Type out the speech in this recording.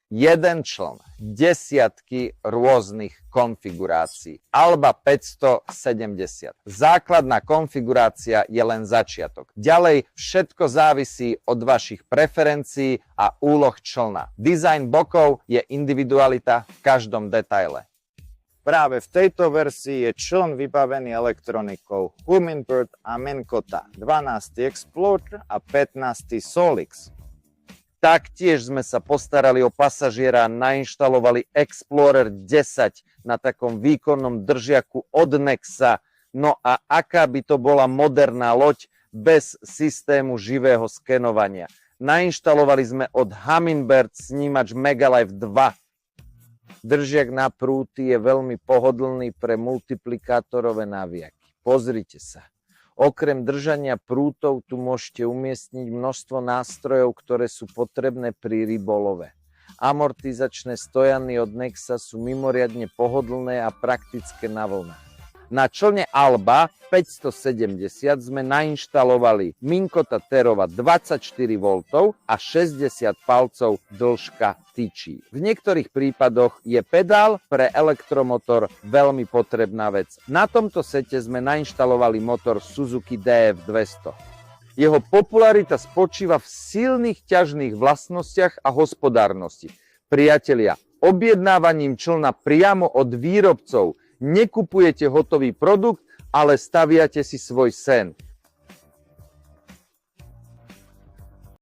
Jeden čln, desiatky rôznych konfigurácií, Alba 570. Základná konfigurácia je len začiatok. Ďalej všetko závisí od vašich preferencií a úloh člna. Dizajn bokov je individualita v každom detaile. Práve v tejto verzii je čln vybavený elektronikou Humminbird a Minn Kota, 12. Explorer a 15. Solix. Taktiež sme sa postarali o pasažiera a nainštalovali Explorer 10 na takom výkonnom držiaku od Nexa. No a aká by to bola moderná loď bez systému živého skenovania. Nainštalovali sme od Humminbird snímač Megalife 2. Držiak na prúty je veľmi pohodlný pre multiplikátorové navijaky. Pozrite sa. Okrem držania prútov tu môžete umiestniť množstvo nástrojov, ktoré sú potrebné pri rybolove. Amortizačné stojany od Nexa sú mimoriadne pohodlné a praktické na vlnách. Na člne Alba 570 sme nainštalovali Minn Kota Terrova 24V a 60 palcov dĺžka tyčí. V niektorých prípadoch je pedál pre elektromotor veľmi potrebná vec. Na tomto sete sme nainštalovali motor Suzuki DF200. Jeho popularita spočíva v silných ťažných vlastnostiach a hospodárnosti. Priatelia, objednávaním člna priamo od výrobcov nekupujete hotový produkt, ale staviate si svoj sen.